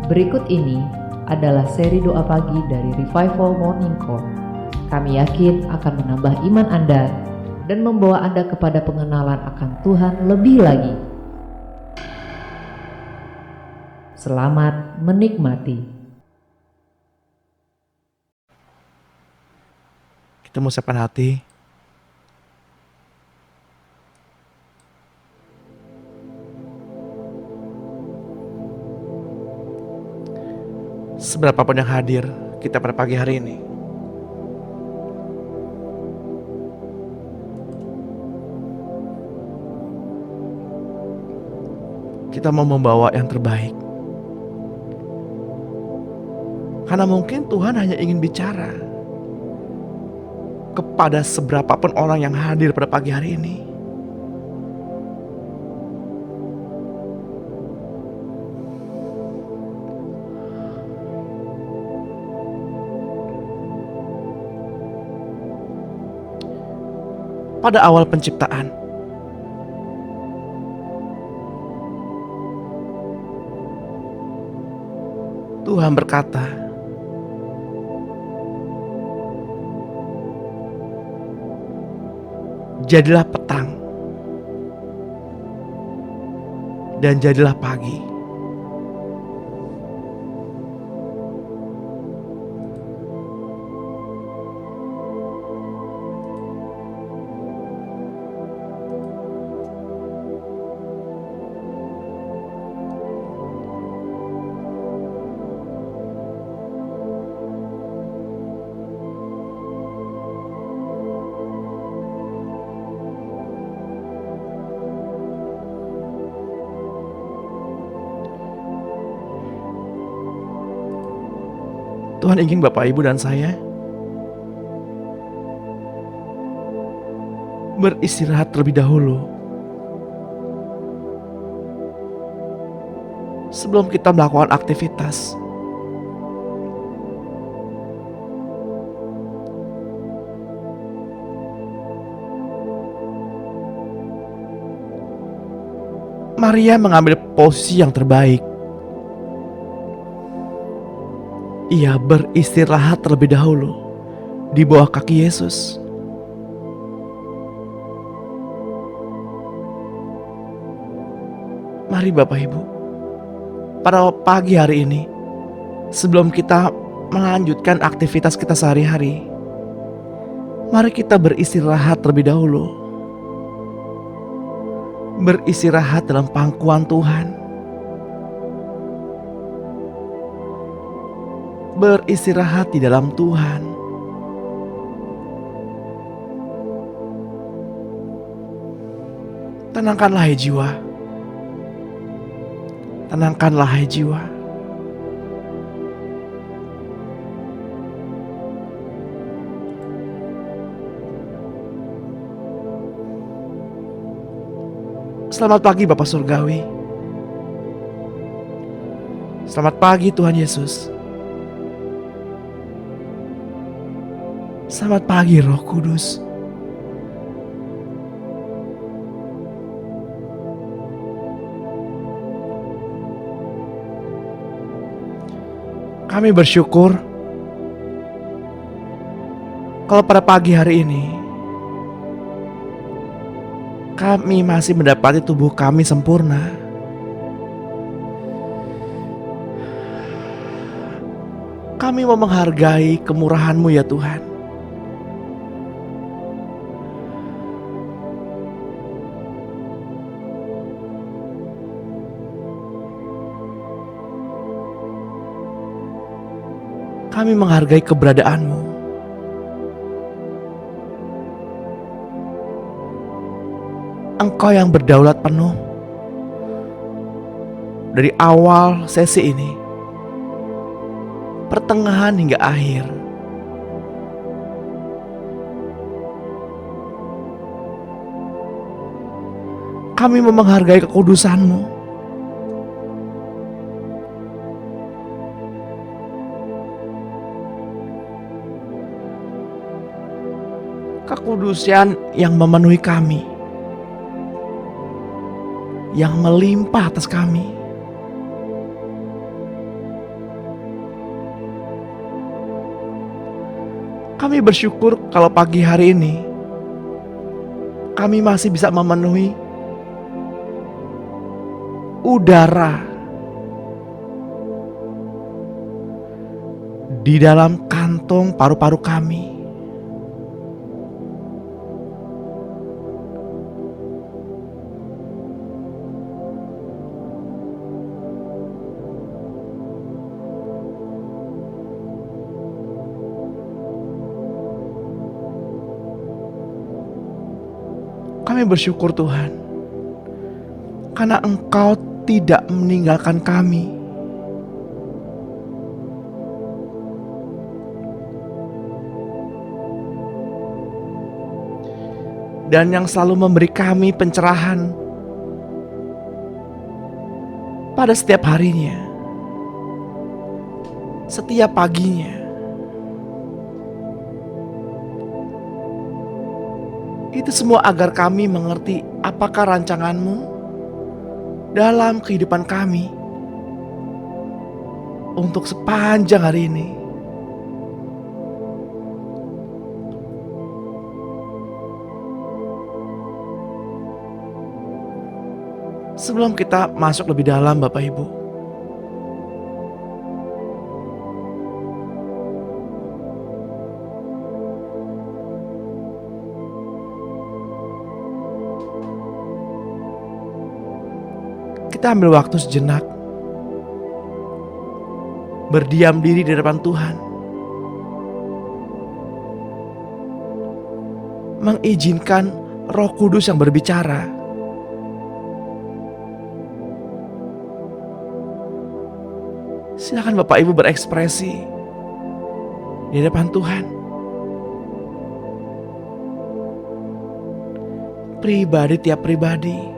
Berikut ini adalah seri doa pagi dari Revival Morning Call. Kami yakin akan menambah iman Anda dan membawa Anda kepada pengenalan akan Tuhan lebih lagi. Selamat menikmati. Kita mau siapkan hati. Seberapapun yang hadir kita pada pagi hari ini, kita mau membawa yang terbaik. Karena mungkin Tuhan hanya ingin bicara kepada seberapapun orang yang hadir pada pagi hari ini. Pada awal penciptaan, Tuhan berkata, "Jadilah petang dan jadilah pagi." Tuhan ingin Bapak, Ibu, dan saya beristirahat terlebih dahulu sebelum kita melakukan aktivitas. Maria mengambil posisi yang terbaik. Ia beristirahat terlebih dahulu di bawah kaki Yesus. Mari Bapak Ibu, pada pagi hari ini, sebelum kita melanjutkan aktivitas kita sehari-hari, mari kita beristirahat terlebih dahulu. Beristirahat dalam pangkuan Tuhan. Beristirahat di dalam Tuhan. Tenangkanlah hai jiwa. Tenangkanlah hai jiwa. Selamat pagi Bapa Surgawi. Selamat pagi Tuhan Yesus. Selamat pagi Roh Kudus. Kami bersyukur kalau pada pagi hari ini kami masih mendapati tubuh kami sempurna. Kami mau menghargai kemurahan-Mu ya Tuhan. Kami menghargai keberadaan-Mu. Engkau yang berdaulat penuh dari awal sesi ini, pertengahan hingga akhir. Kami mau menghargai kekudusan-Mu. Kekudusan yang memenuhi kami, yang melimpah atas kami. Kami bersyukur kalau pagi hari ini kami masih bisa memenuhi udara di dalam kantong paru-paru kami. Kami bersyukur Tuhan, karena Engkau tidak meninggalkan kami. Dan yang selalu memberi kami pencerahan pada setiap harinya, setiap paginya. Itu semua agar kami mengerti apakah rancangan-Mu dalam kehidupan kami untuk sepanjang hari ini. Sebelum kita masuk lebih dalam Bapak Ibu, kita ambil waktu sejenak, berdiam diri di depan Tuhan, mengizinkan Roh Kudus yang berbicara. Silakan Bapak Ibu berekspresi di depan Tuhan, pribadi tiap pribadi.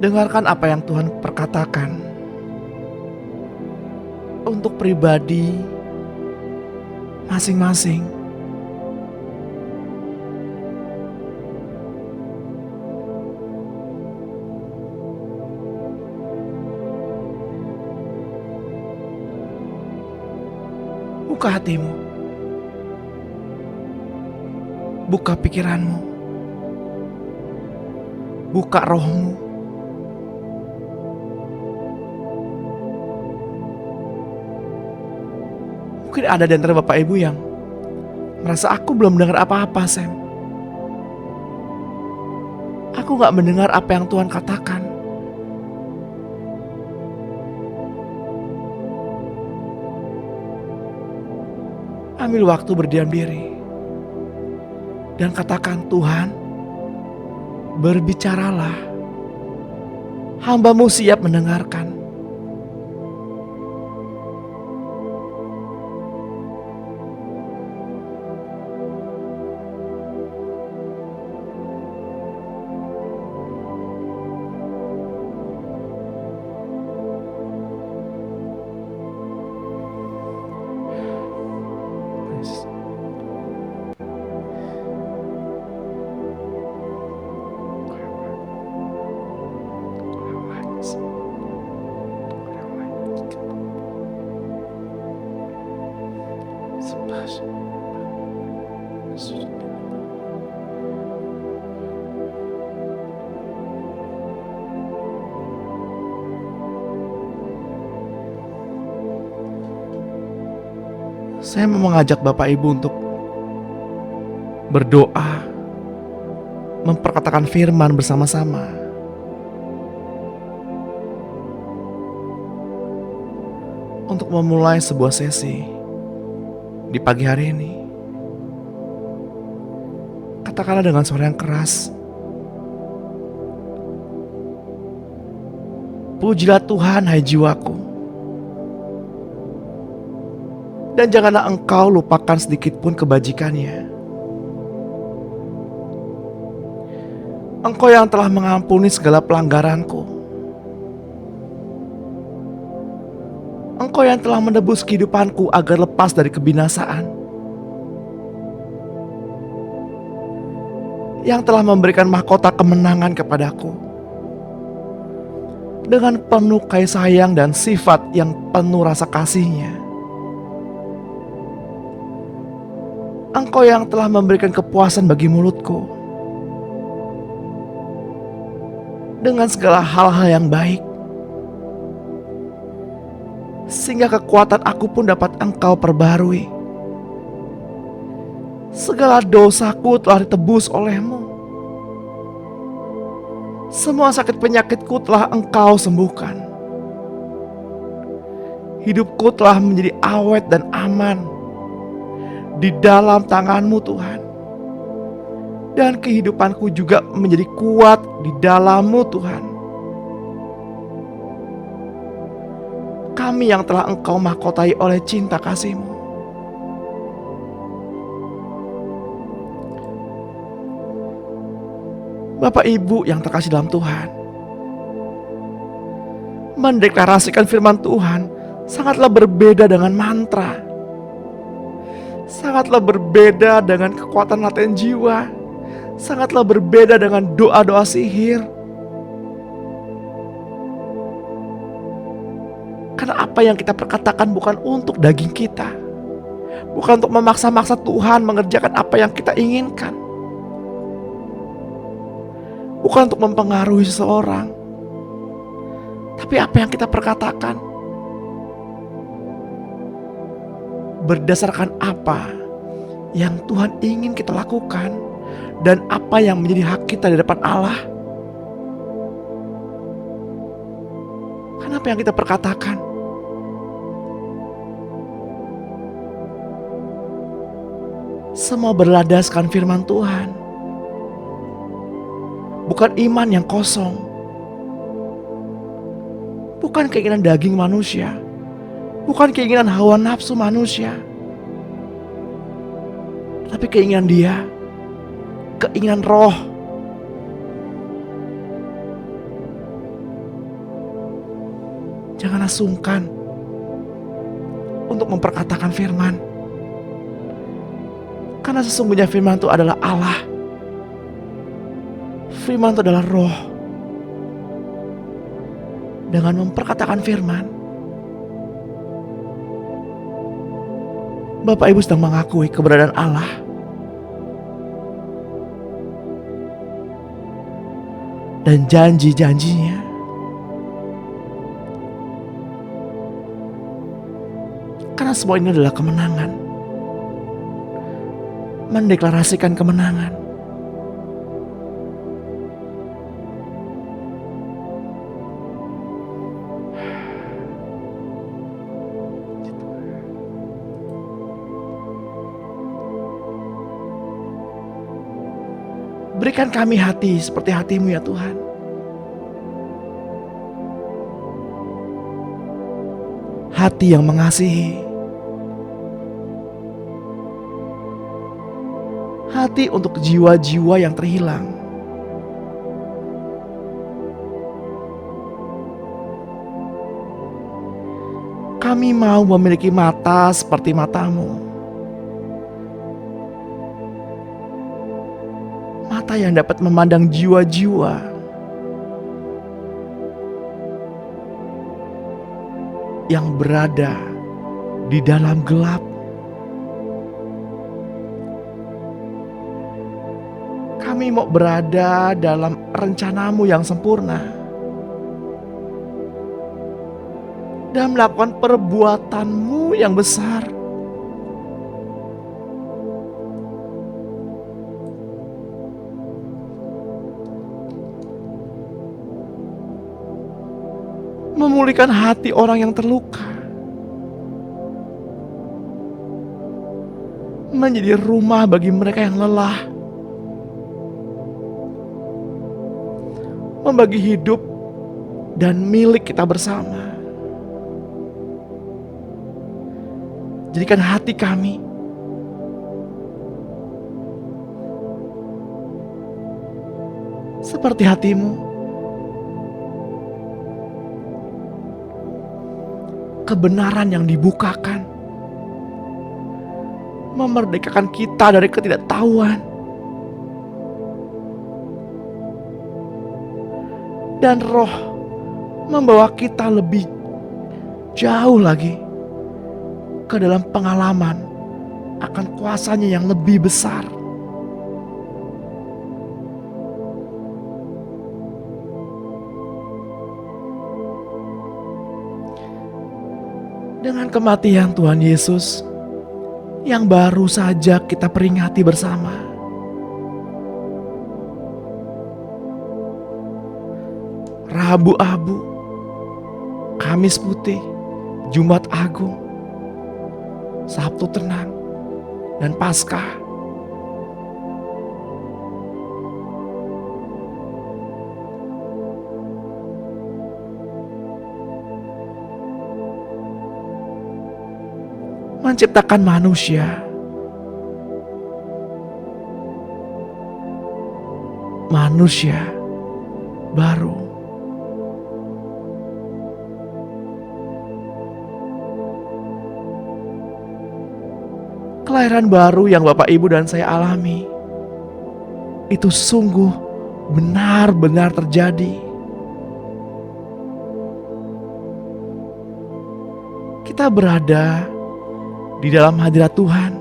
Dengarkan apa yang Tuhan perkatakan untuk pribadi masing-masing. Buka hatimu, buka pikiranmu, buka rohmu. Mungkin ada di antara Bapak Ibu yang merasa aku belum mendengar apa-apa, Sam. Aku gak mendengar apa yang Tuhan katakan. Ambil waktu berdiam diri dan katakan, Tuhan, berbicaralah. Hamba-Mu siap mendengarkan. Saya mau mengajak Bapak Ibu untuk berdoa, memperkatakan firman bersama-sama. Untuk memulai sebuah sesi di pagi hari ini. Katakanlah dengan suara yang keras, pujilah Tuhan hai jiwaku, dan janganlah engkau lupakan sedikit pun kebajikannya. Engkau yang telah mengampuni segala pelanggaranku, Engkau yang telah menebus kehidupanku agar lepas dari kebinasaan, yang telah memberikan mahkota kemenangan kepadaku dengan penuh kasih sayang dan sifat yang penuh rasa kasih-Nya. Engkau yang telah memberikan kepuasan bagi mulutku dengan segala hal-hal yang baik, sehingga kekuatan aku pun dapat Engkau perbarui. Segala dosaku telah ditebus oleh-Mu. Semua sakit penyakitku telah Engkau sembuhkan. Hidupku telah menjadi awet dan aman di dalam tangan-Mu, Tuhan. Dan kehidupanku juga menjadi kuat di dalam-Mu, Tuhan. Kami yang telah Engkau mahkotai oleh cinta kasih-Mu. Bapak Ibu yang terkasih dalam Tuhan, mendeklarasikan firman Tuhan sangatlah berbeda dengan mantra, sangatlah berbeda dengan kekuatan latihan jiwa, sangatlah berbeda dengan doa-doa sihir. Karena apa yang kita perkatakan bukan untuk daging kita, bukan untuk memaksa-maksa Tuhan mengerjakan apa yang kita inginkan, bukan untuk mempengaruhi seseorang, tapi apa yang kita perkatakan berdasarkan apa yang Tuhan ingin kita lakukan dan apa yang menjadi hak kita di depan Allah. Karena apa yang kita perkatakan semua berladaskan firman Tuhan. Bukan iman yang kosong, bukan keinginan daging manusia, bukan keinginan hawa nafsu manusia, tapi keinginan Dia, keinginan Roh. Janganlah sungkan untuk memperkatakan firman, karena sesungguhnya firman itu adalah Allah. Firman itu adalah Roh. Dengan memperkatakan firman, Bapak Ibu sedang mengakui keberadaan Allah. Dan janji-janjinya. Karena semua ini adalah kemenangan. Mendeklarasikan kemenangan. Berikan kami hati seperti hati-Mu ya Tuhan. Hati yang mengasihi. Hati untuk jiwa-jiwa yang terhilang. Kami mau memiliki mata seperti mata-Mu. Mata yang dapat memandang jiwa-jiwa yang berada di dalam gelap. Kami mau berada dalam rencana-Mu yang sempurna dan melakukan perbuatan-Mu yang besar. Memulihkan hati orang yang terluka. menjadi rumah bagi mereka yang lelah, membagi hidup dan milik kita bersama. Jadikan hati kami seperti hati-Mu, kebenaran yang dibukakan, memerdekakan kita dari ketidaktahuan, dan Roh membawa kita lebih jauh lagi ke dalam pengalaman akan kuasa-Nya yang lebih besar. Dengan kematian Tuhan Yesus yang baru saja kita peringati bersama, Rabu Abu, Kamis Putih, Jumat Agung, Sabtu Tenang, dan Paskah, menciptakan manusia baru. Kelahiran baru yang Bapak, Ibu, dan saya alami itu sungguh benar-benar terjadi. Kita berada di dalam hadirat Tuhan,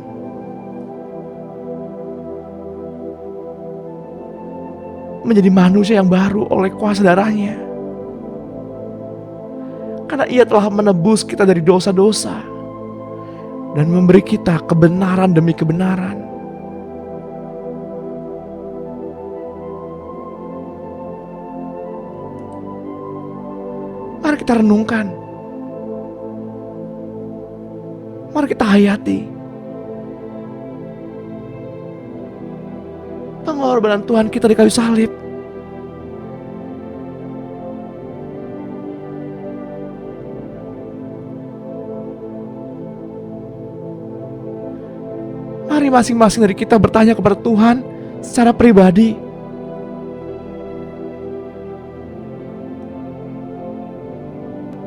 menjadi manusia yang baru oleh kuasa darah-Nya, karena Ia telah menebus kita dari dosa-dosa dan memberi kita kebenaran demi kebenaran. Mari kita renungkan, mari kita hayati pengorbanan Tuhan kita di kayu salib. Mari masing-masing dari kita bertanya kepada Tuhan secara pribadi,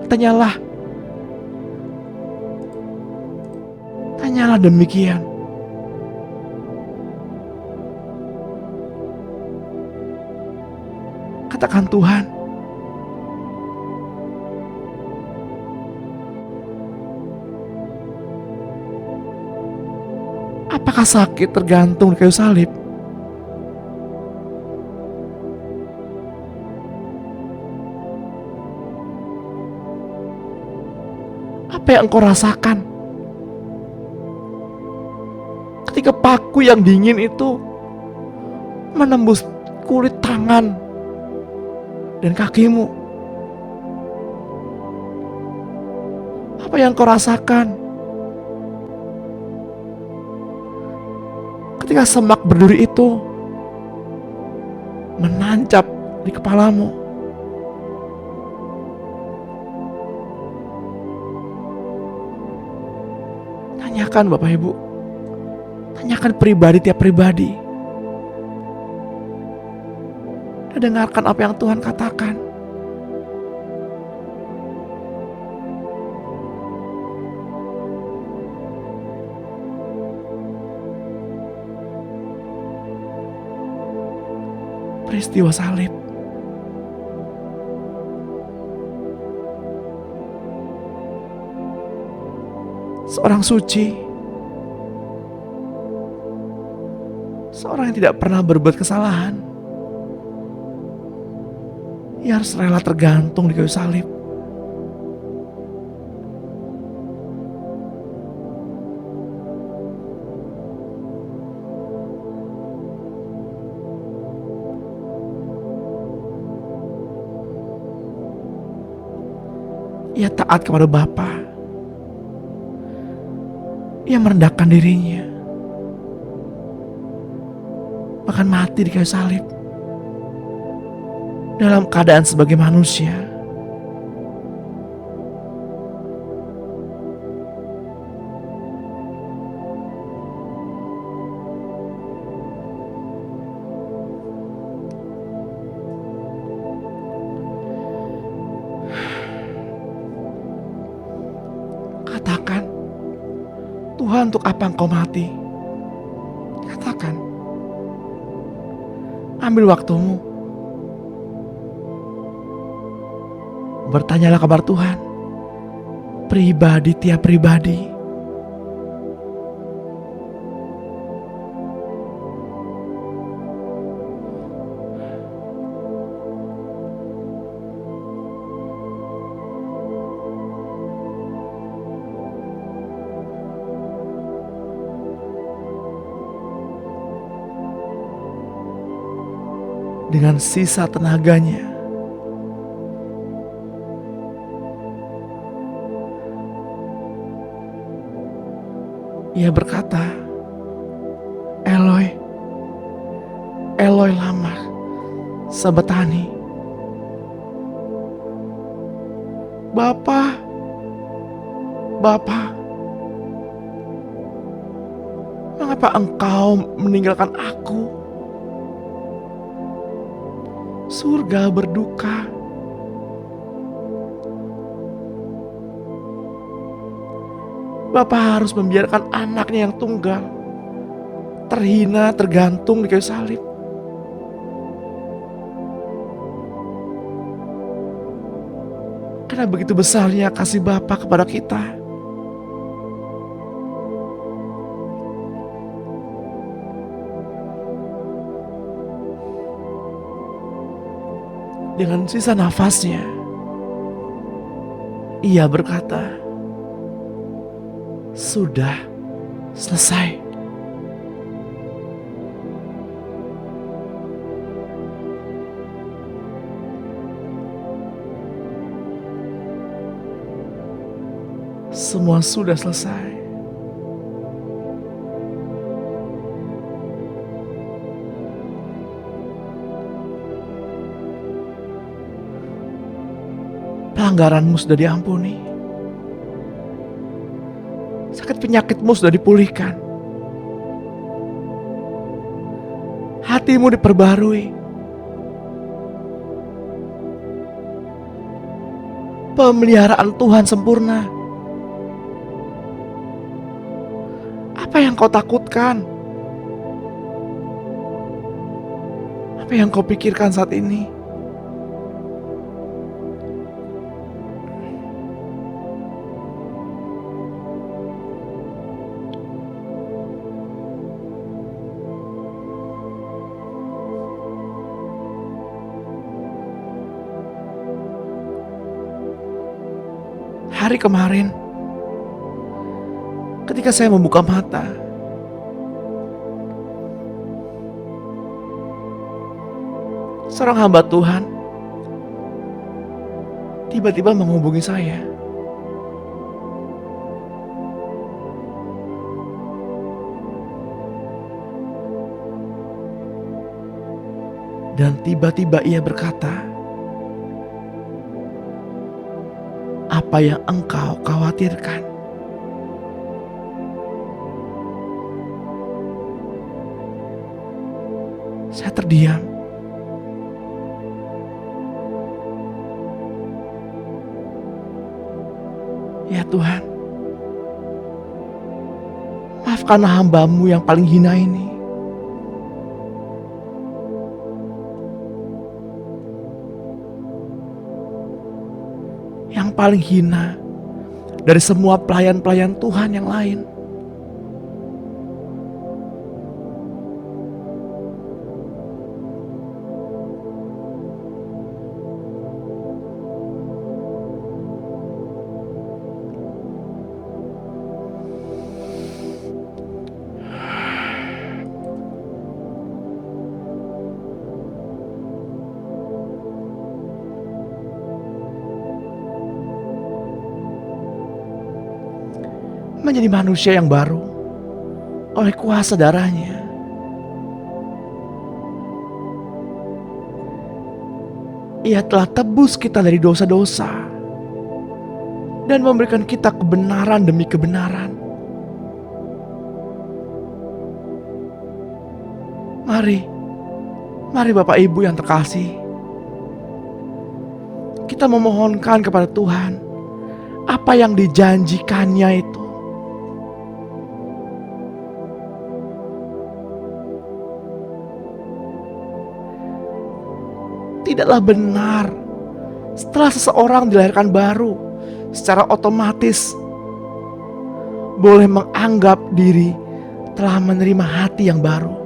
tanyalah demikian. Katakan, Tuhan, apakah sakit tergantung di kayu salib? Apa yang engkau rasakan ketika paku yang dingin itu menembus kulit tangan dan kakimu? Apa yang kau rasakan ketika semak berduri itu menancap di kepalamu? Tanyakan Bapak Ibu, tanyakan pribadi tiap pribadi, dan dengarkan apa yang Tuhan katakan. Peristiwa salib seorang suci, seorang yang tidak pernah berbuat kesalahan, ia harus rela tergantung di kayu salib. Ia taat kepada Bapa. Ia merendahkan dirinya bahkan mati di kayu salib. Dalam keadaan sebagai manusia, katakan, Tuhan, untuk apa Engkau mati? Katakan, ambil waktumu, bertanyalah kabar Tuhan, pribadi tiap pribadi. Dengan sisa tenaganya, ia berkata, Eloi, Eloi lama sabachthani. Bapa, Bapa, mengapa Engkau meninggalkan aku? Surga berduka. Bapa harus membiarkan anaknya yang tunggal terhina, tergantung di kayu salib. Karena begitu besarnya kasih Bapa kepada kita. Dengan sisa nafasnya, ia berkata, sudah selesai. Semua sudah selesai. Pelanggaranmu sudah diampuni. Sakit penyakitmu sudah dipulihkan. Hatimu diperbarui. Pemeliharaan Tuhan sempurna. Apa yang kau takutkan? Apa yang kau pikirkan saat ini? Hari kemarin, ketika saya membuka mata, seorang hamba Tuhan tiba-tiba menghubungi saya. Dan tiba-tiba ia berkata, apa yang engkau khawatirkan? Saya terdiam. Ya Tuhan, maafkanlah hamba-Mu yang paling hina ini. Yang paling hina dari semua pelayan-pelayan Tuhan yang lain. Menjadi manusia yang baru oleh kuasa darahnya. Ia telah tebus kita dari dosa-dosa dan memberikan kita kebenaran demi kebenaran. Mari Bapak Ibu yang terkasih, kita memohonkan kepada Tuhan apa yang dijanjikannya itu. Tidaklah benar setelah seseorang dilahirkan baru secara otomatis boleh menganggap diri telah menerima hati yang baru.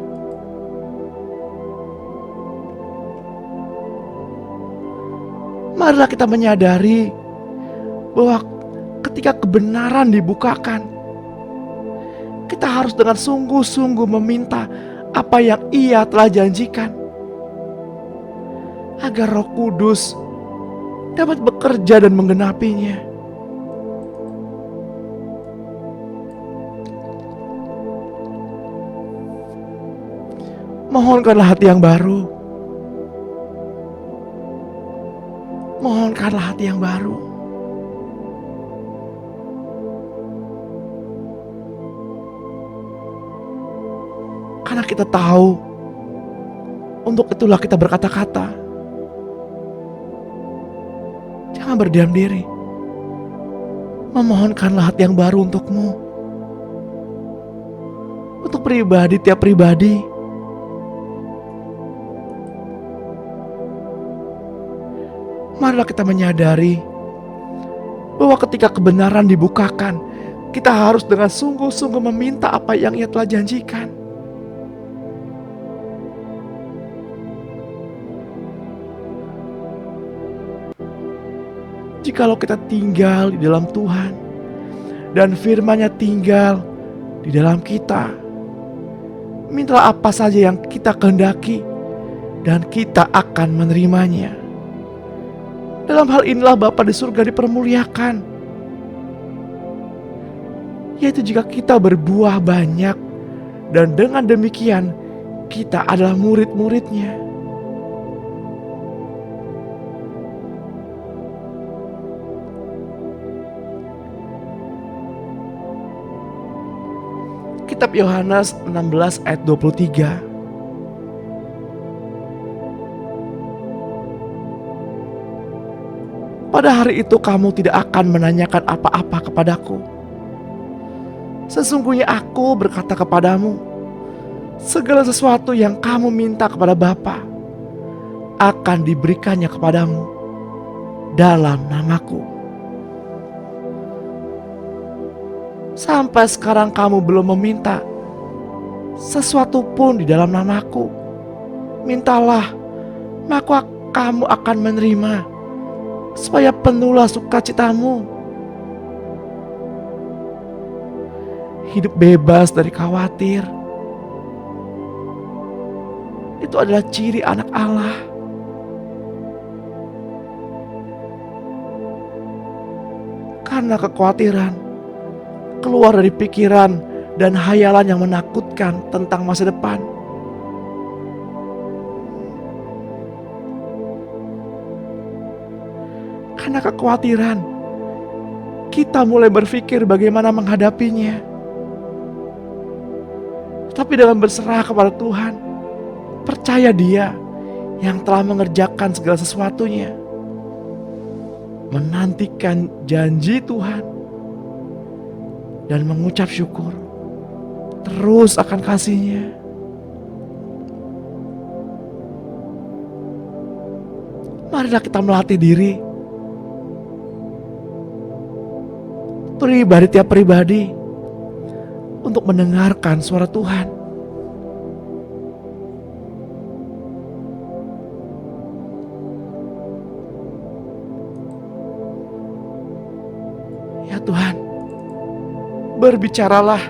Marilah kita menyadari bahwa ketika kebenaran dibukakan, kita harus dengan sungguh-sungguh meminta apa yang Ia telah janjikan, agar Roh Kudus dapat bekerja dan menggenapinya. Mohonkanlah hati yang baru. Mohonkanlah hati yang baru. Karena kita tahu, untuk itulah kita berkata-kata. Jangan berdiam diri. Memohonkanlah hati yang baru untukmu. Untuk pribadi, tiap pribadi. Marilah kita menyadari bahwa ketika kebenaran dibukakan, kita harus dengan sungguh-sungguh meminta apa yang Ia telah janjikan. Jikalau kita tinggal di dalam Tuhan dan firman-Nya tinggal di dalam kita, mintalah apa saja yang kita kehendaki dan kita akan menerimanya. Dalam hal inilah Bapa di surga dipermuliakan, yaitu jika kita berbuah banyak, dan dengan demikian kita adalah murid-murid-Nya. Kitab Yohanes 16 ayat 23. Pada hari itu kamu tidak akan menanyakan apa-apa kepadaku. Sesungguhnya aku berkata kepadamu, segala sesuatu yang kamu minta kepada Bapa akan diberikannya kepadamu dalam namaku. Sampai sekarang kamu belum meminta sesuatu pun di dalam namaku. Mintalah, maka kamu akan menerima, supaya penuhlah sukacitamu. Hidup bebas dari khawatir, itu adalah ciri anak Allah. Karena kekhawatiran keluar dari pikiran dan hayalan yang menakutkan tentang masa depan. Karena kekhawatiran, kita mulai berpikir bagaimana menghadapinya. Tapi dengan berserah kepada Tuhan, percaya Dia yang telah mengerjakan segala sesuatunya, menantikan janji Tuhan, dan mengucap syukur terus akan kasih-Nya. Marilah kita melatih diri, pribadi tiap pribadi, untuk mendengarkan suara Tuhan. Ya Tuhan, berbicaralah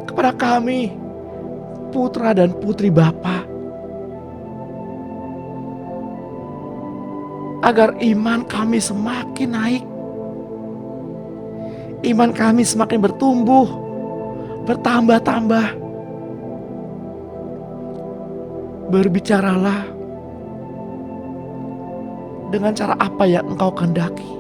kepada kami, putra dan putri Bapa, agar iman kami semakin naik. Iman kami semakin bertumbuh, bertambah-tambah. Berbicaralah dengan cara apa yang Engkau kehendaki.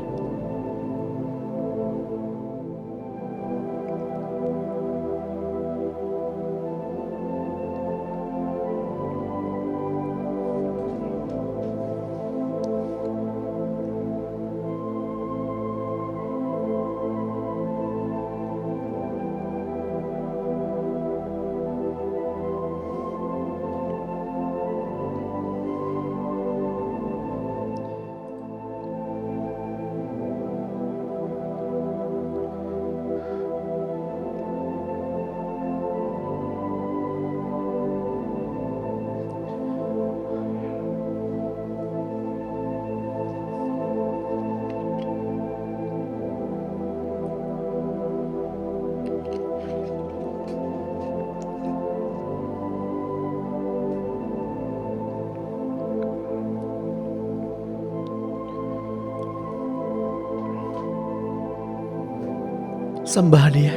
Sembah Dia.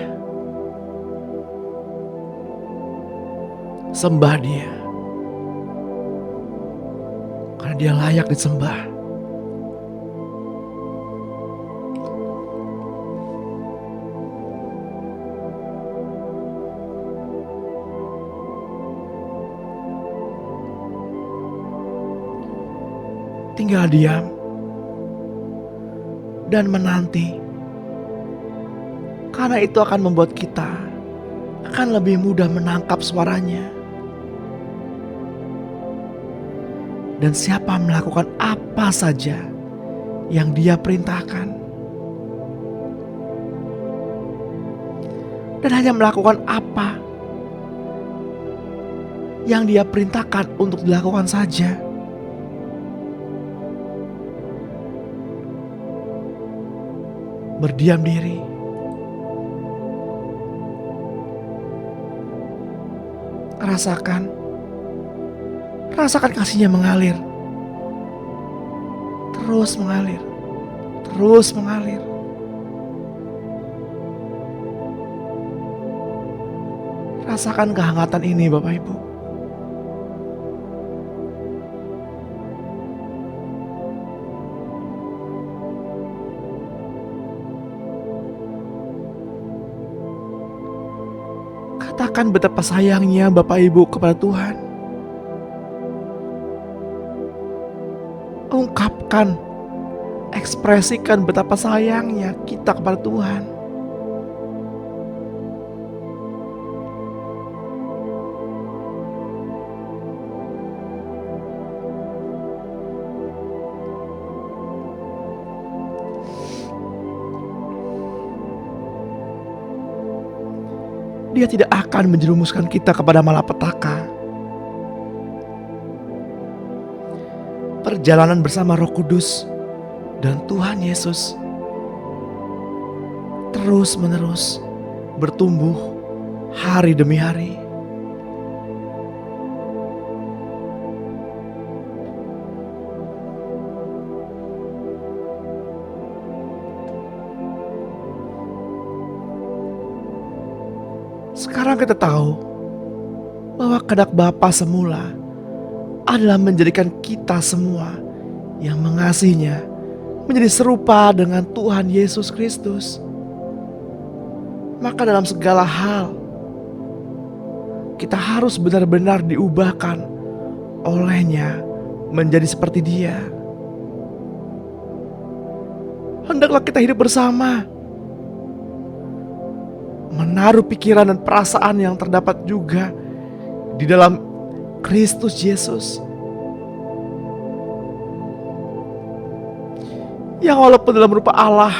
Sembah Dia. Karena Dia layak disembah. Tinggal diam dan menanti. Karena itu akan membuat kita akan lebih mudah menangkap suaranya. Dan siapa melakukan apa saja yang Dia perintahkan. Dan hanya melakukan apa yang Dia perintahkan untuk dilakukan saja. Berdiam diri. Rasakan kasih-Nya mengalir. Terus mengalir. Terus mengalir. Rasakan kehangatan ini Bapak Ibu. Katakan betapa sayangnya Bapak Ibu kepada Tuhan. Ungkapkan, ekspresikan betapa sayangnya kita kepada Tuhan. Dia tidak akan menjerumuskan kita kepada malapetaka. Perjalanan bersama Roh Kudus dan Tuhan Yesus terus-menerus bertumbuh hari demi hari. Sekarang kita tahu bahwa kehendak Bapa semula adalah menjadikan kita semua yang mengasihinya menjadi serupa dengan Tuhan Yesus Kristus. Maka dalam segala hal kita harus benar-benar diubahkan olehnya menjadi seperti Dia. Hendaklah kita hidup bersama, menaruh pikiran dan perasaan yang terdapat juga di dalam Kristus Yesus, yang walaupun dalam rupa Allah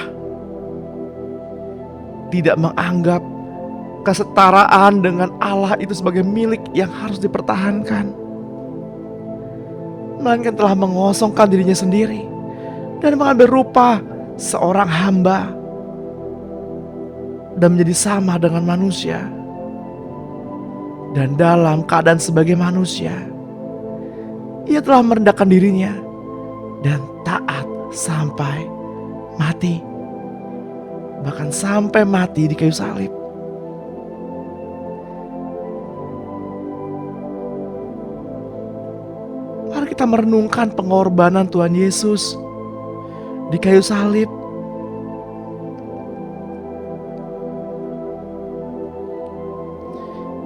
tidak menganggap kesetaraan dengan Allah itu sebagai milik yang harus dipertahankan, melainkan telah mengosongkan dirinya sendiri dan mengambil rupa seorang hamba dan menjadi sama dengan manusia. Dan dalam keadaan sebagai manusia, Ia telah merendahkan dirinya dan taat sampai mati. Bahkan sampai mati di kayu salib. Mari kita merenungkan pengorbanan Tuhan Yesus di kayu salib,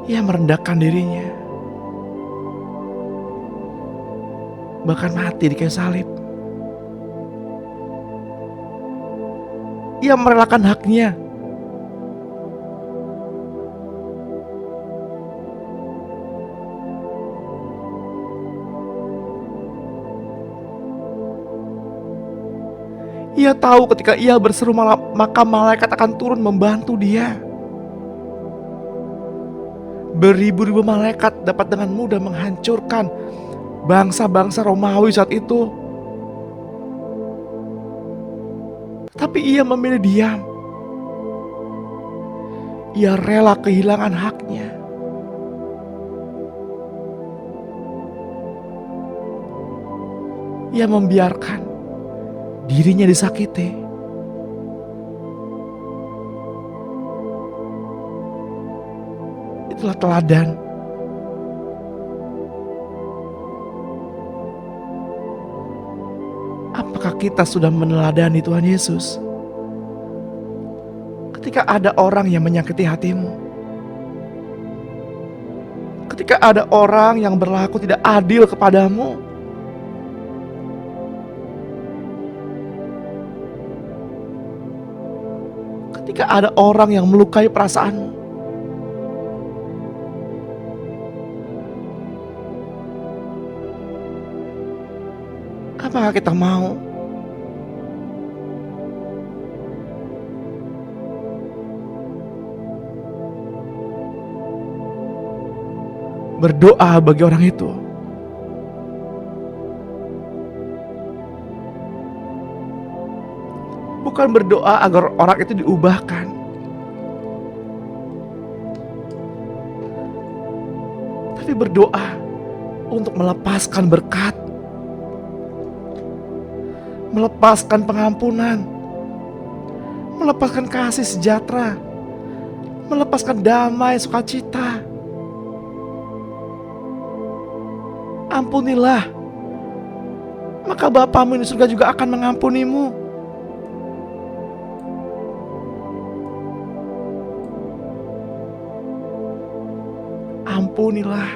Ia merendahkan dirinya, bahkan mati di kayu salib. Ia merelakan haknya. Ia tahu ketika ia berseru maka malaikat akan turun membantu dia. Beribu-ribu malaikat dapat dengan mudah menghancurkan bangsa-bangsa Romawi saat itu. Tapi ia memilih diam. Ia rela kehilangan haknya. Ia membiarkan dirinya disakiti. Itulah teladan. Apakah kita sudah meneladani Tuhan Yesus? Ketika ada orang yang menyakiti hatimu, ketika ada orang yang berlaku tidak adil kepadamu, ketika ada orang yang melukai perasaanmu, apakah kita mau berdoa bagi orang itu? Bukan berdoa agar orang itu diubahkan, tapi berdoa untuk melepaskan berkat, melepaskan pengampunan, melepaskan kasih sejahtera, melepaskan damai sukacita. Ampunilah, maka Bapamu di surga juga akan mengampunimu. Ampunilah,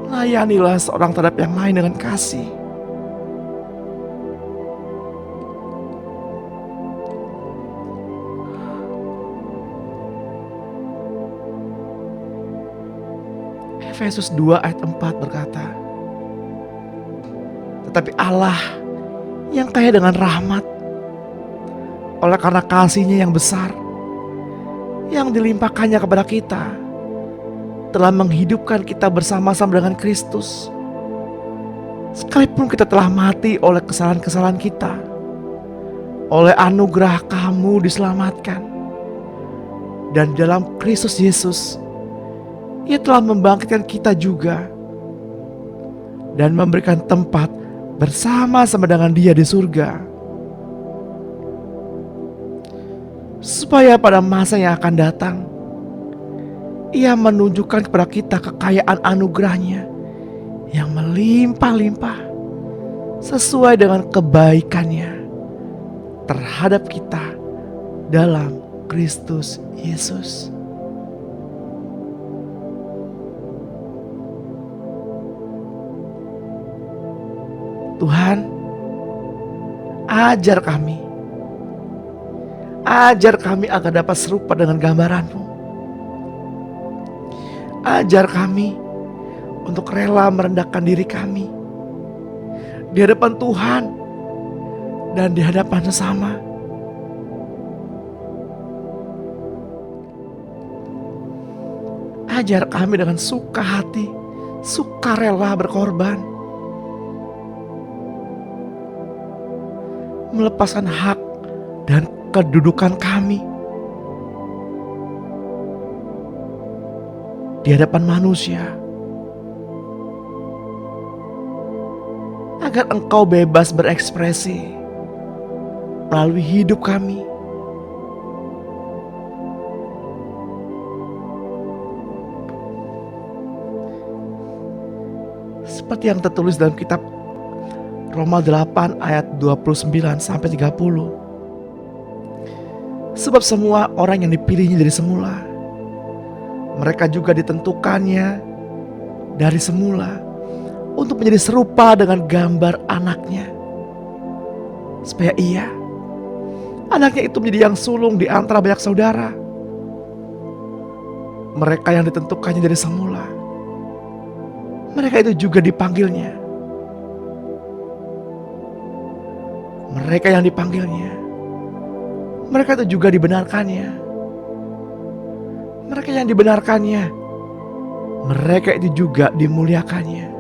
layanilah seorang terhadap yang lain dengan kasih. Efesus 2 ayat 4 berkata, tetapi Allah yang kaya dengan rahmat, oleh karena kasih-Nya yang besar yang dilimpahkannya kepada kita, telah menghidupkan kita bersama-sama dengan Kristus. Sekalipun kita telah mati oleh kesalahan-kesalahan kita, oleh anugerah kamu diselamatkan. Dan dalam Kristus Yesus, Ia telah membangkitkan kita juga dan memberikan tempat bersama-sama dengan Dia di surga, supaya pada masa yang akan datang Ia menunjukkan kepada kita kekayaan anugerah-Nya yang melimpah-limpah sesuai dengan kebaikan-Nya terhadap kita dalam Kristus Yesus. Tuhan, ajar kami agar dapat serupa dengan gambaran-Mu. Ajar kami untuk rela merendahkan diri kami di hadapan Tuhan dan di hadapan sesama. Ajar kami dengan suka hati, suka rela berkorban, melepaskan hak dan kedudukan kami di hadapan manusia, agar Engkau bebas berekspresi melalui hidup kami. Seperti yang tertulis dalam kitab Roma 8 ayat 29 sampai 30. Sebab semua orang yang dipilihnya dari semula, mereka juga ditentukannya dari semula untuk menjadi serupa dengan gambar anaknya, supaya anaknya itu menjadi yang sulung di antara banyak saudara. Mereka yang ditentukannya dari semula, mereka itu juga dipanggilnya. Mereka yang dipanggilnya, mereka itu juga dibenarkannya. Mereka yang dibenarkannya, mereka itu juga dimuliakannya.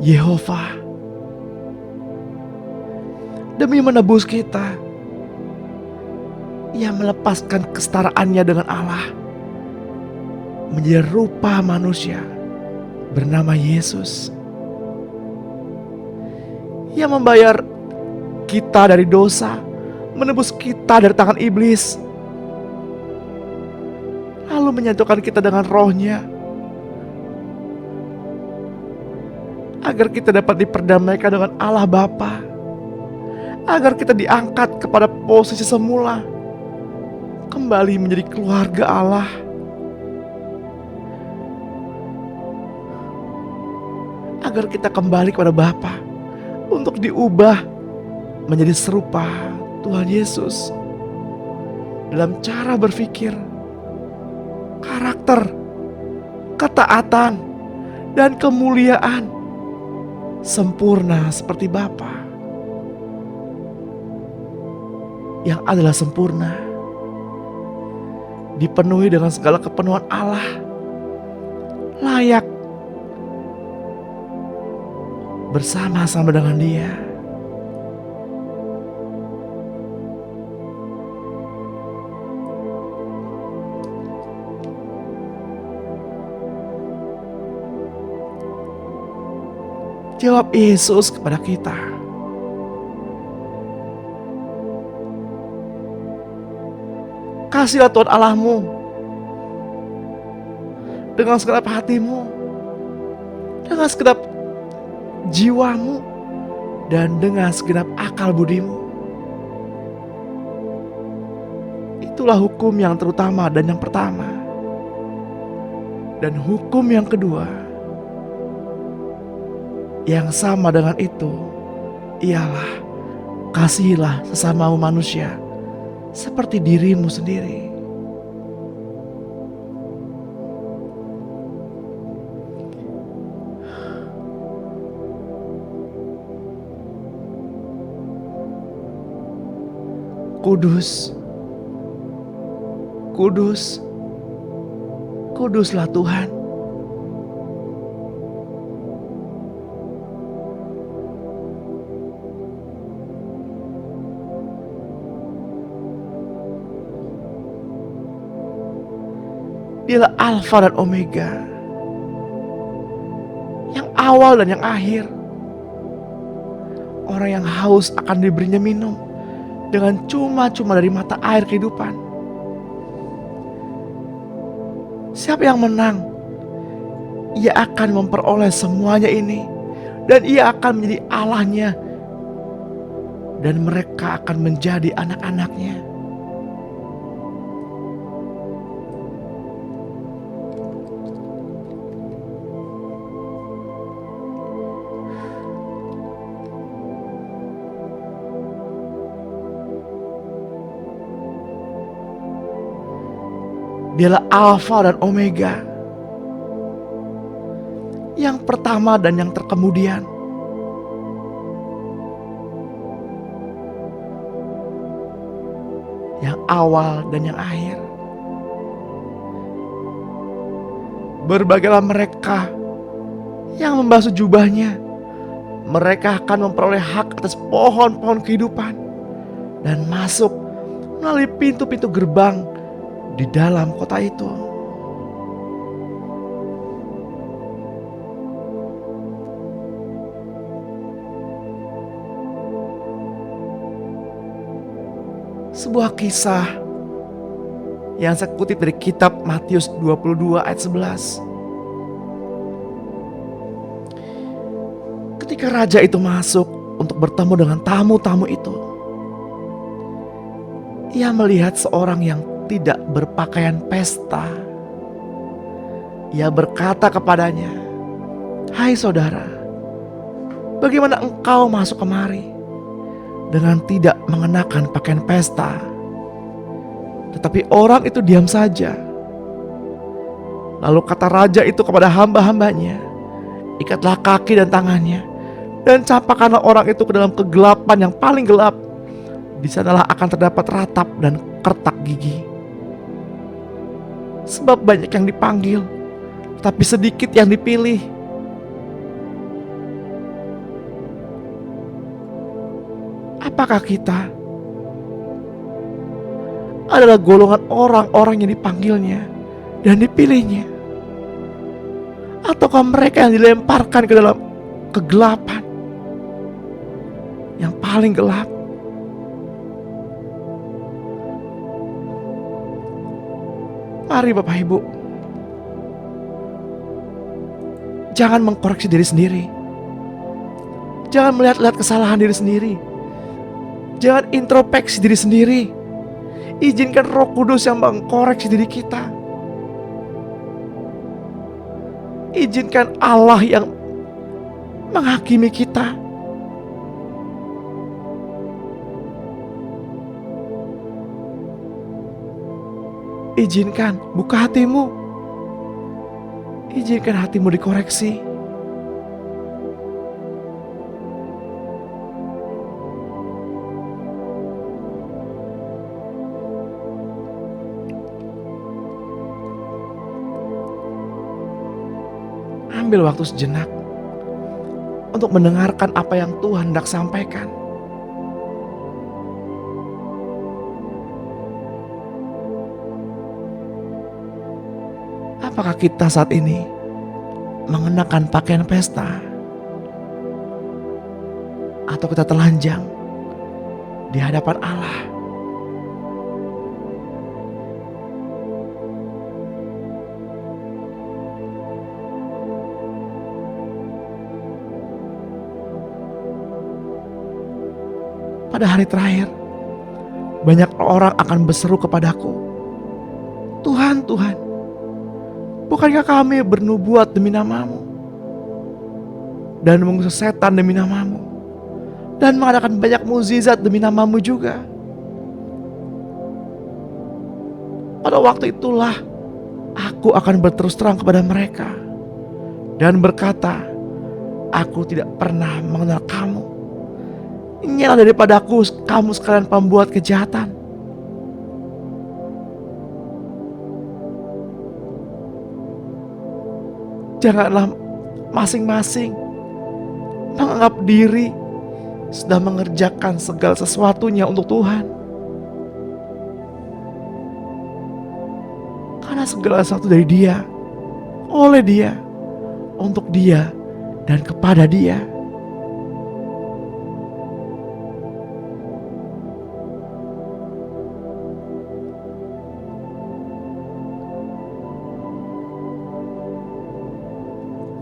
Yehova demi menebus kita, Ia melepaskan kesetaraannya dengan Allah, menjadi rupa manusia bernama Yesus. Ia membayar kita dari dosa, menebus kita dari tangan iblis, lalu menyatukan kita dengan Roh-Nya, agar kita dapat diperdamaikan dengan Allah Bapa, agar kita diangkat kepada posisi semula, kembali menjadi keluarga Allah. Agar kita kembali kepada Bapa untuk diubah menjadi serupa Tuhan Yesus dalam cara berpikir, karakter, ketaatan, dan kemuliaan, sempurna seperti Bapa yang adalah sempurna, dipenuhi dengan segala kepenuhan Allah, layak bersama-sama dengan Dia. Jawab Yesus kepada kita. Kasihlah Tuhan Allahmu dengan segenap hatimu, dengan segenap jiwamu, dan dengan segenap akal budimu. Itulah hukum yang terutama dan yang pertama. Dan hukum yang kedua yang sama dengan itu ialah kasihilah sesamamu manusia seperti dirimu sendiri. Kudus, kudus, kuduslah Tuhan. Dialah Alfa dan Omega, yang awal dan yang akhir. Orang yang haus akan diberinya minum dengan cuma-cuma dari mata air kehidupan. Siapa yang menang, ia akan memperoleh semuanya ini, dan ia akan menjadi Allahnya, dan mereka akan menjadi anak-anaknya. Dialah Alfa dan Omega, yang pertama dan yang terkemudian. Yang awal dan yang akhir. Berbagailah mereka yang membasuh jubahnya, mereka akan memperoleh hak atas pohon-pohon kehidupan dan masuk melalui pintu-pintu gerbang di dalam kota itu. sebuah kisah yang saya kutip dari kitab Matius 22 ayat 11. Ketika raja itu masuk untuk bertemu dengan tamu-tamu itu, ia melihat seorang yang tidak berpakaian pesta. Ia berkata kepadanya, "Hai saudara, bagaimana engkau masuk kemari dengan tidak mengenakan pakaian pesta?" Tetapi orang itu diam saja. Lalu kata raja itu kepada hamba-hambanya, "Ikatlah kaki dan tangannya, dan campakkanlah orang itu ke dalam kegelapan yang paling gelap. Di sanalah akan terdapat ratap dan kertak gigi. Sebab banyak yang dipanggil, tapi sedikit yang dipilih." Apakah kita adalah golongan orang-orang yang dipanggilnya dan dipilihnya? Ataukah mereka yang dilemparkan ke dalam kegelapan yang paling gelap? Mari Bapak Ibu, jangan mengkoreksi diri sendiri. Jangan melihat-lihat kesalahan diri sendiri. Jangan introspeksi diri sendiri. Izinkan Roh Kudus yang mengkoreksi diri kita. Izinkan Allah yang menghakimi kita. Izinkan, buka hatimu. Izinkan hatimu dikoreksi. Ambil waktu sejenak untuk mendengarkan apa yang Tuhan hendak sampaikan. Apakah kita saat ini mengenakan pakaian pesta, atau kita telanjang di hadapan Allah? Pada hari terakhir, banyak orang akan berseru kepadaku, "Tuhan, Tuhan, bukankah kami bernubuat demi nama-Mu, dan mengusir setan demi nama-Mu, dan mengadakan banyak mukjizat demi nama-Mu juga?" Pada waktu itulah aku akan berterus terang kepada mereka dan berkata, "Aku tidak pernah mengenal kamu. Nyala daripadaku kamu sekalian pembuat kejahatan." Janganlah masing-masing menganggap diri sudah mengerjakan segala sesuatunya untuk Tuhan. Karena segala sesuatu dari Dia, oleh Dia, untuk Dia, dan kepada Dia.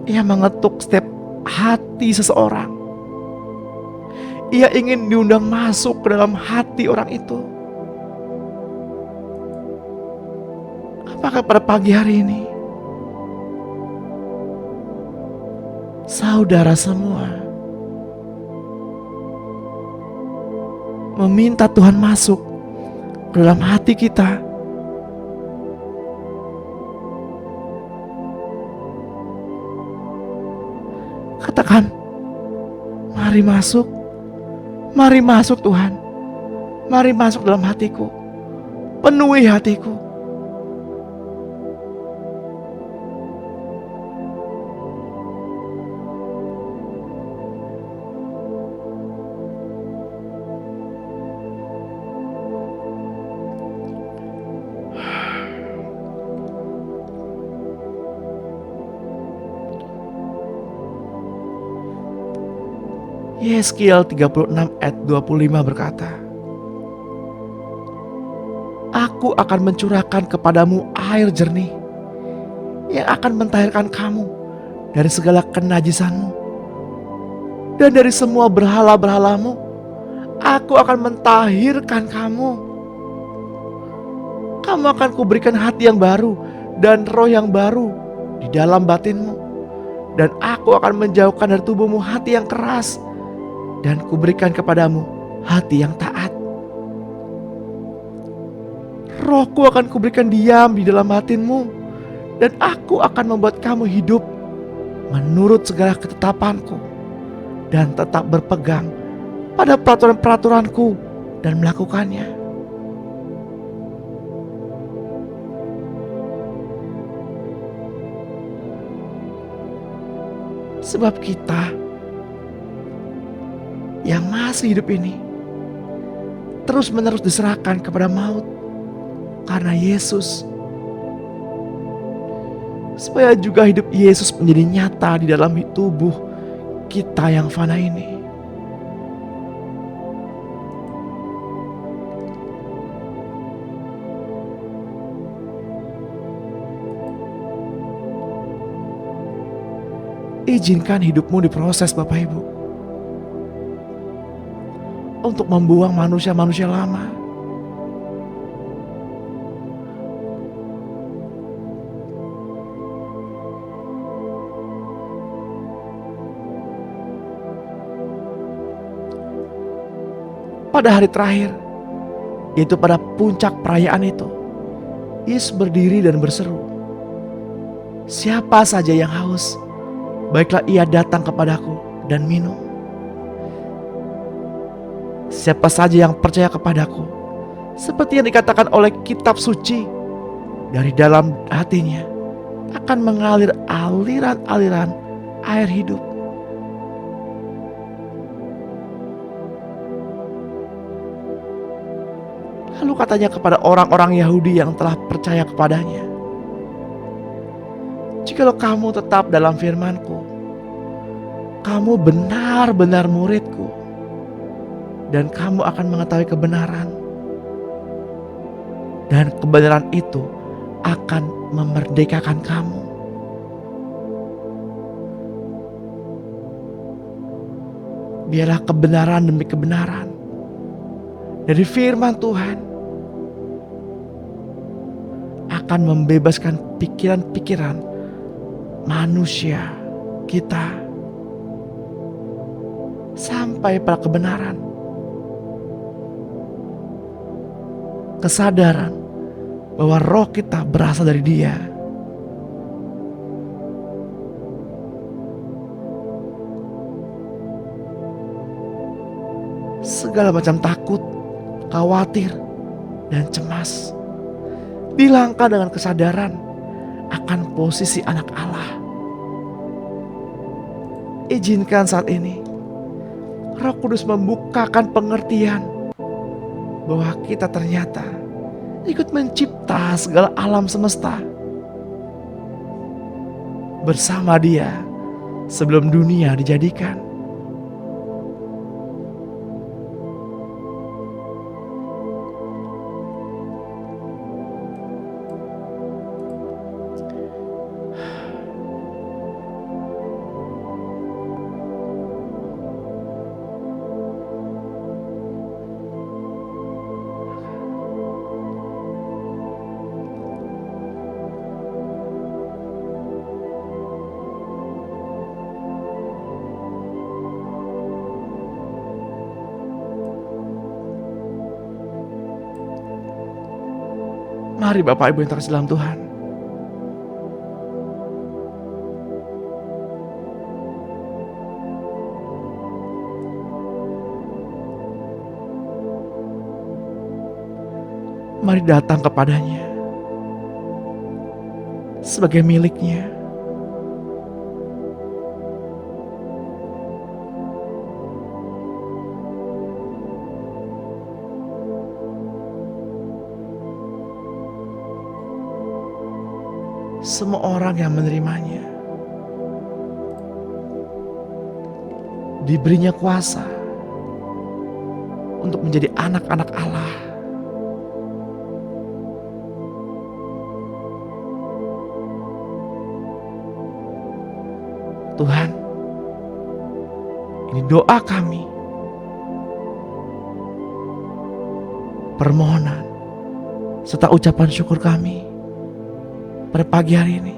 Ia mengetuk setiap hati seseorang. Ia ingin diundang masuk ke dalam hati orang itu. Apakah pada pagi hari ini saudara semua meminta Tuhan masuk ke dalam hati kita? Katakan, "Mari masuk, mari masuk Tuhan, mari masuk dalam hatiku, penuhi hatiku." Yeskiel 36 ayat 25 berkata, Aku akan mencurahkan kepadamu air jernih yang akan mentahirkan kamu dari segala kenajisanmu, dan dari semua berhala-berhalamu aku akan mentahirkan kamu. Kamu akan kuberikan hati yang baru dan roh yang baru di dalam batinmu, dan aku akan menjauhkan dari tubuhmu hati yang keras, dan kuberikan kepadamu hati yang taat. Rohku akan kuberikan diam di dalam batinmu, dan aku akan membuat kamu hidup menurut segala ketetapanku, dan tetap berpegang pada peraturan-peraturanku dan melakukannya. Sebab kita yang masih hidup ini terus-menerus diserahkan kepada maut karena Yesus, supaya juga hidup Yesus menjadi nyata di dalam tubuh kita yang fana ini. Izinkan hidupmu diproses, Bapak Ibu, untuk membuang manusia-manusia lama. Pada hari terakhir, yaitu pada puncak perayaan itu, Yesus berdiri dan berseru, "Siapa saja yang haus, baiklah ia datang kepadaku dan minum. Siapa saja yang percaya kepadaku, seperti yang dikatakan oleh kitab suci, dari dalam hatinya akan mengalir aliran-aliran air hidup." Lalu katanya kepada orang-orang Yahudi yang telah percaya kepadanya, "Jikalau kamu tetap dalam firman-Ku, kamu benar-benar murid-Ku, dan kamu akan mengetahui kebenaran, dan kebenaran itu akan memerdekakan kamu." Biarlah kebenaran demi kebenaran dari firman Tuhan akan membebaskan pikiran-pikiran manusia kita sampai pada kebenaran, kesadaran bahwa roh kita berasal dari Dia. Segala macam takut, khawatir, dan cemas dihilangkan dengan kesadaran akan posisi anak Allah. Izinkan saat ini Roh Kudus membukakan pengertian bahwa kita ternyata ikut mencipta segala alam semesta bersama Dia sebelum dunia dijadikan. Mari Bapak Ibu yang terkasih dalam Tuhan, mari datang kepadanya sebagai miliknya. Semua orang yang menerimanya diberinya kuasa untuk menjadi anak-anak Allah. Tuhan, ini doa kami, permohonan serta ucapan syukur kami pada pagi hari ini.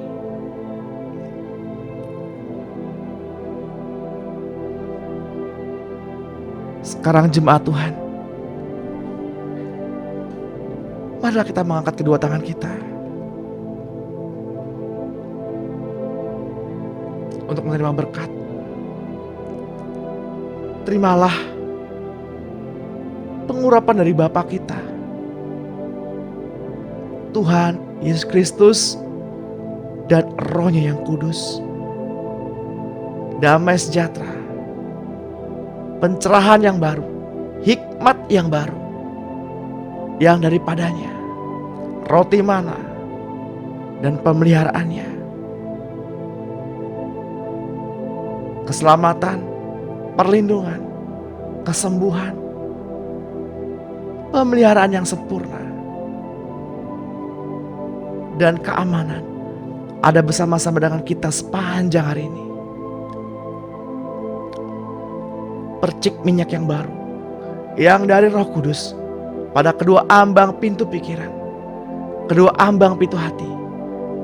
Sekarang jemaat Tuhan, marilah kita mengangkat kedua tangan kita untuk menerima berkat. Terimalah pengurapan dari Bapa kita, Tuhan Yesus Kristus, dan Roh-Nya yang kudus. Damai sejahtera, pencerahan yang baru, hikmat yang baru, yang daripadanya roti mana dan pemeliharaannya, keselamatan, perlindungan, kesembuhan, pemeliharaan yang sempurna, dan keamanan ada bersama-sama dengan kita sepanjang hari ini. Percik minyak yang baru yang dari Roh Kudus pada kedua ambang pintu pikiran, kedua ambang pintu hati,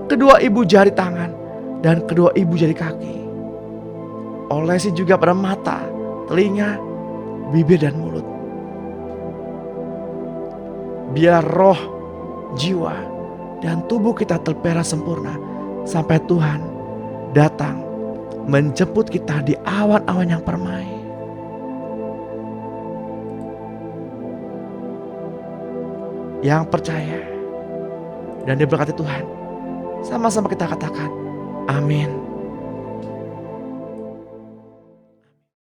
kedua ibu jari tangan, dan kedua ibu jari kaki. Olesi juga pada mata, telinga, bibir, dan mulut. Biar roh, jiwa, dan tubuh kita terpelihara sempurna sampai Tuhan datang menjemput kita di awan-awan yang permai. Yang percaya dan diberkati Tuhan, sama-sama kita katakan amin.